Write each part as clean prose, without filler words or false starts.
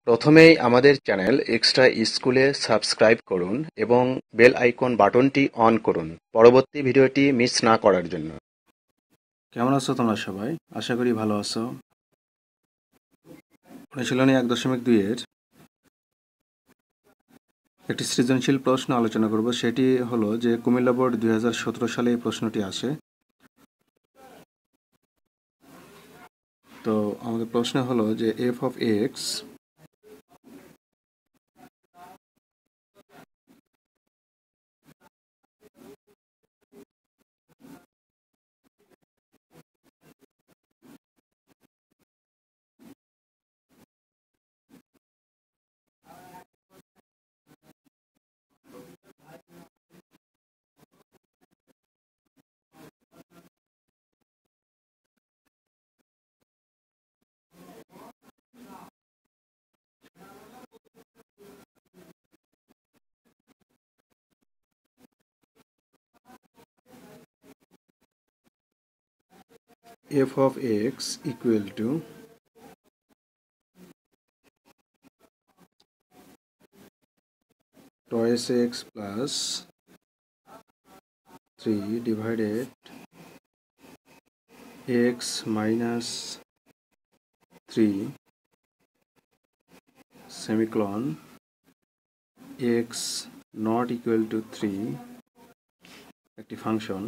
প্রথমেই আমাদের channel extra স্কুলে সাবস্ক্রাইব করুন এবং বেল আইকন বাটনটি অন করুন পরবর্তী ভিডিওটি মিস না করার জন্য। কেমন আছো তোমরা সবাই? আশা করি ভালো আছো। অনুশীলনী 1.2 এর একটি সৃজনশীল প্রশ্ন আলোচনা করব। সেটি হলো যে কুমিল্লা বোর্ড 2017 সালে এই প্রশ্নটি আসে। তো আমাদের প্রশ্ন হলো যে F of X F of X equal to twice X plus 3 divided X minus 3 semicolon X not equal to 3 একটি ফাংশন।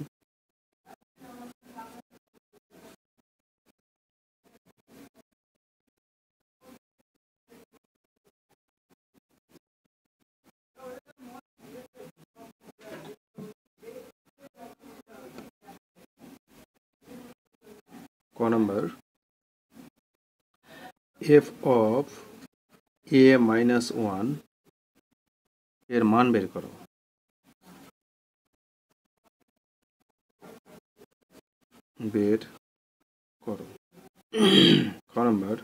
ক number, F of A minus 1 এর মান বের করো। বের করো। ক নম্বর,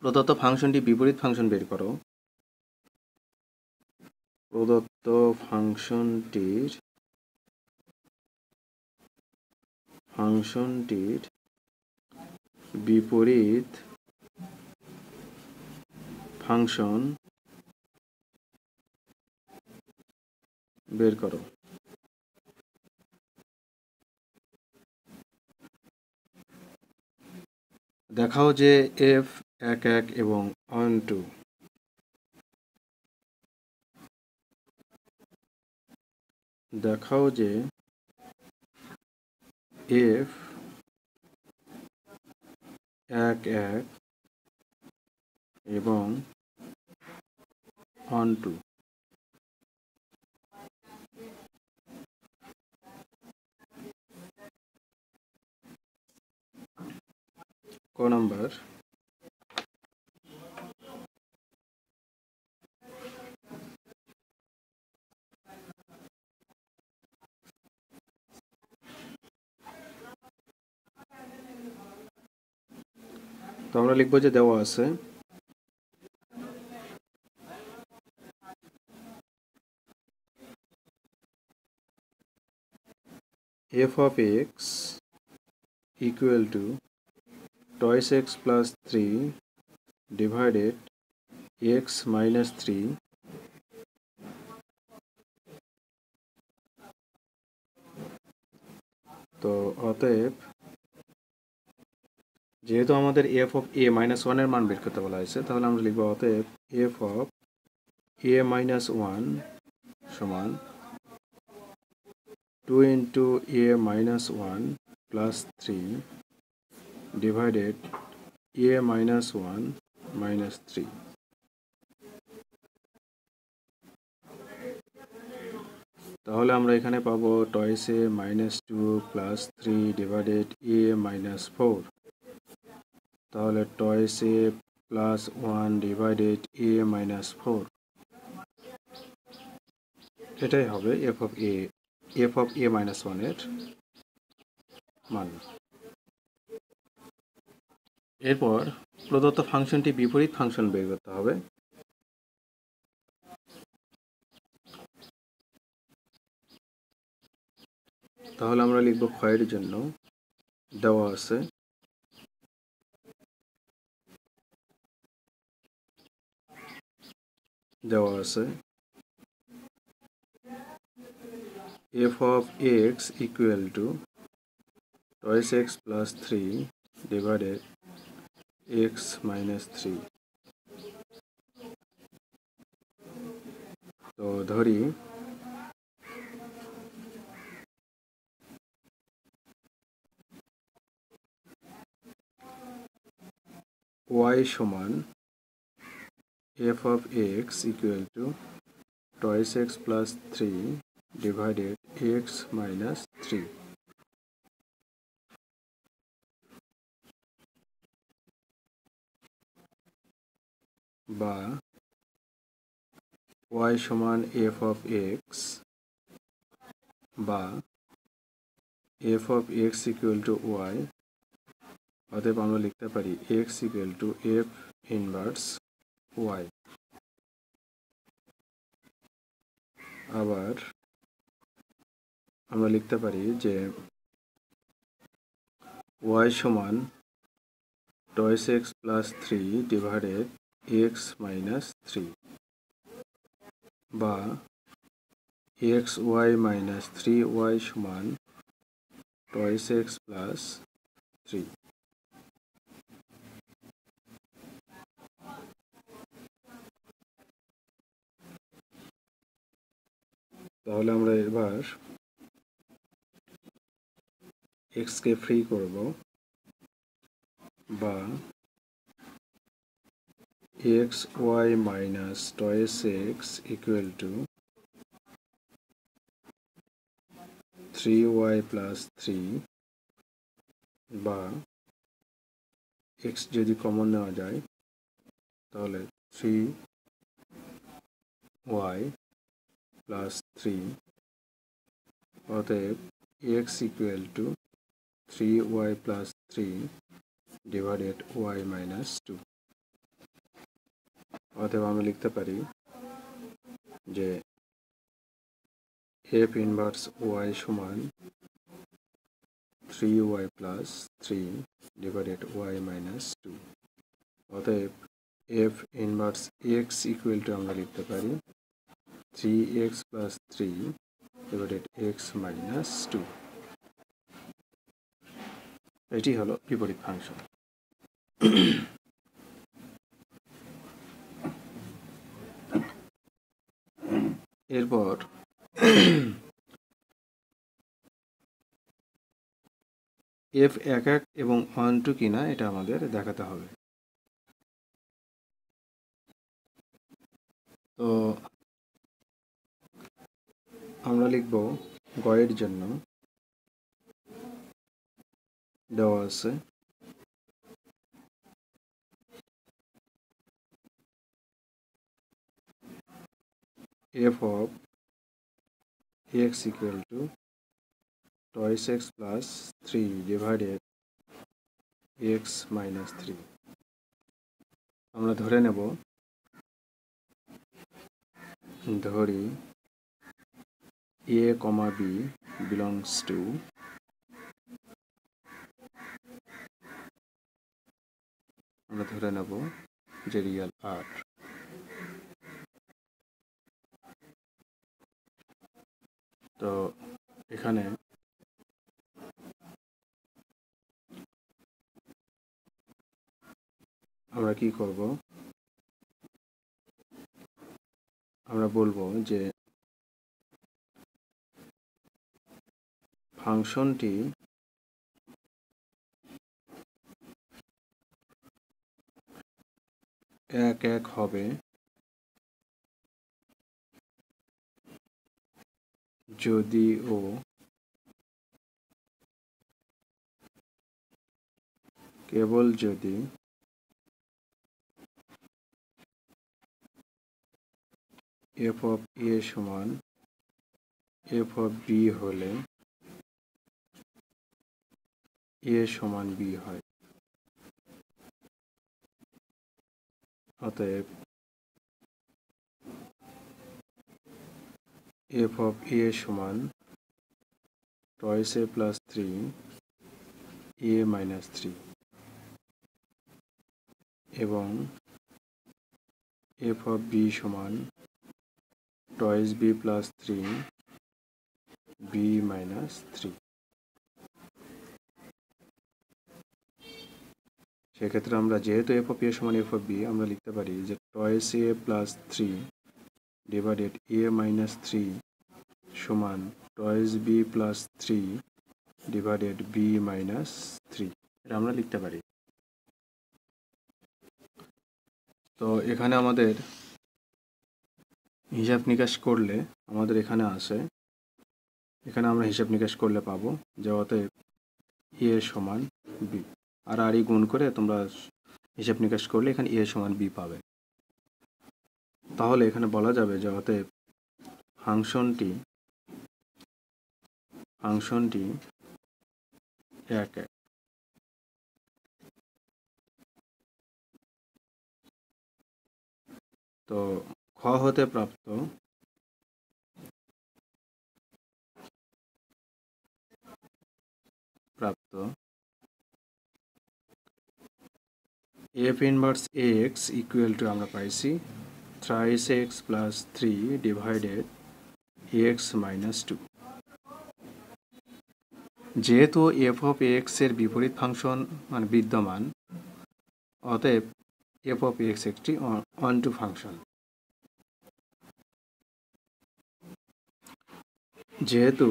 প্রদত্ত ফাংশনটি বিপরীত ফাংশন বের করো। প্রদত্ত ফাংশনটির বিপরীত ফাংশন বের করো। দেখাও যে এফ 1 এবং 1 2 দেখাও যে এফ 1 এবং 1 2 ক নম্বর, তো আমরা লিখবো যে দেওয়া আছে F of X equal to twice X plus 3 divided X minus 3। তো অতএব যেহেতু আমাদের এফ অফ এ মাইনাস 1 এর মান বের করতে বলা হয়েছে, তাহলে আমরা লিখবো অতএব এফ অফ এ মাইনাস 1 সমান 2 into A minus 1 plus 3 divided A minus 1 minus 3। তাহলে আমরা এখানে পাবো toys A minus 2 plus 3 divided A minus 4। তাহলে toys A plus 1 divided A minus 4, এটাই হবে এফ অফ এ মাইনাস 1 এর মান। এরপর প্রদত্ত ফাংশনটি বিপরীত ফাংশন বের করতে হবে। তাহলে আমরা লিখব ক্ষয়ের জন্য দেওয়া আছে দেওয়া আছে f of x equal to twice x plus 3 divided x minus 3. তো ধরি y সমান f of x equal to twice x plus 3 divided x minus 3. বা y সমান f of x বা f of x equal to y, অতএব আমরা লিখতে পারি x equal to f inverse y. আবার আমরা লিখতে পারি যে y সমান twice x plus 3 divided x minus 3 বা xy minus 3y সমান twice x plus 3. তাহলে আমরা এবার x কে ফ্রি করব বা xy minus twice x equal to 3y plus 3 বা x যদি কমন নেওয়া যায় তাহলে 3y plus 3, অতএব x equal to 3y plus 3 divided y minus 2. অতএব আমরা লিখতে পারি যে f inverse y সমান 3y plus 3 divided y minus 2. অতএব f inverse x equal to আমরা লিখতে পারি 3x plus 3 divided x minus 2. এটি হলো বিপরীত ফাংশন। এরপর f 1 এবং 1 2 কিনা এটা আমাদের দেখাতে হবে। তো আমরা লিখব গয়ের জন্য দেওয়া আছে f of x equal to twice x plus 3 divided x minus 3. আমরা ধরে নেব ধরি a, b belongs to আমরা ধরে নেব যে রিয়েল r. তো এখানে আমরা কি করব, আমরা বলবো যে ফাংশনটি এক এক হবে যদিও কেবল যদি f of a সমান f of b হলে a সমান b হয়। অতএব f of a সমান twice a plus 3 a minus 3 এবং এফ অফ বি সমান twice B plus 3 B minus 3। সেক্ষেত্রে আমরা যেহেতু এফ অফ এ সমান এফ অফ বি, আমরা লিখতে পারি যে twice A plus 3 divided A minus 3 সমান twice B plus 3 divided B minus 3। এটা আমরা লিখতে পারি। তো এখানে আমাদের হিসাব নিকাশ করলে আমাদের এখানে আসে, এখানে আমরা হিসাব নিকাশ করলে পাবো যে অতএব এ সমান বি, আর আরই গুণ করে তোমরা হিসাব নিকাশ করলে এখানে এ সমান বি পাবে। তাহলে এখানে বলা যাবে যে অতএব ফাংশনটি এক এক। তো খ হতে প্রাপ্ত F inverse x equal two আমরা পাইছি thrice x plus 3 divided X minus 2। যেহেতু এফ অফ এক্স এর বিপরীত ফাংশন মানে বিদ্যমান, অতএব এফ অফ এক্স একটি অনটু ফাংশন। যেহেতু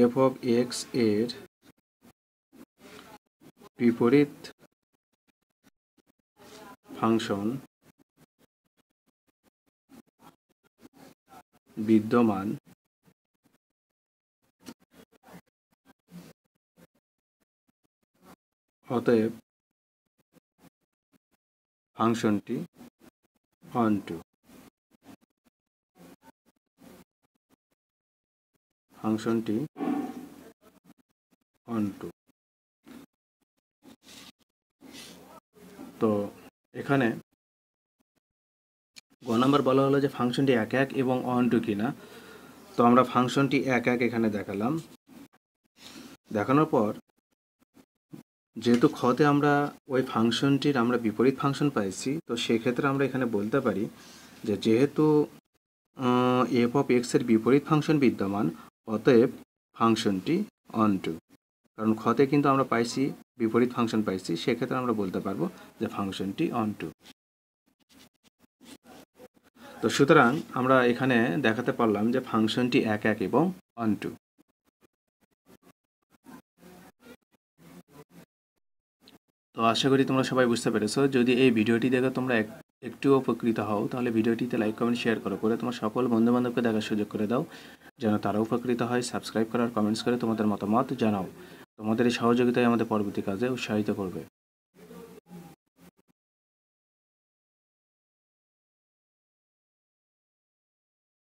এফ অফ এক্স এর বিপরীত ফাংশন বিদ্যমান, অতএব ফাংশনটি অনটু। তো এখানে গ নাম্বার বলা হলো যে ফাংশনটি এক এক এবং অনটু কিনা। তো আমরা ফাংশনটি এক এক এখানে দেখালাম। দেখানোর পর যেহেতু খতে আমরা ওই ফাংশনটির আমরা বিপরীত ফাংশন পাইছি, তো সেক্ষেত্রে আমরা এখানে বলতে পারি যে যেহেতু এফ অফ এক্স এর বিপরীত ফাংশন বিদ্যমান, অতএব ফাংশনটি অনটু। কারণ খতে কিন্তু আমরা পাইছি বিপরীত ফাংশন পাইছি, সেক্ষেত্রে আমরা বলতে পারবো যে ফাংশনটি অনটু। তো সুতরাং আমরা এখানে দেখাতে পারলাম যে ফাংশনটি এক এক এবং অনটু। তো আশা করি তোমরা সবাই বুঝতে পেরেছো। যদি এই ভিডিওটি দেখে তোমরা একটু উপকৃত হও, তাহলে ভিডিওটিতে লাইক কমেন্ট শেয়ার করে তোমার সকল বন্ধুবান্ধবকে দেখার সুযোগ করে দাও, যেন তারা উপকৃত হয়। সাবস্ক্রাইব করার কমেন্টস করে তোমাদের মতামত জানাও। তোমাদের এই সহযোগিতায় আমাদের পরবর্তী কাজে উৎসাহিত করবে।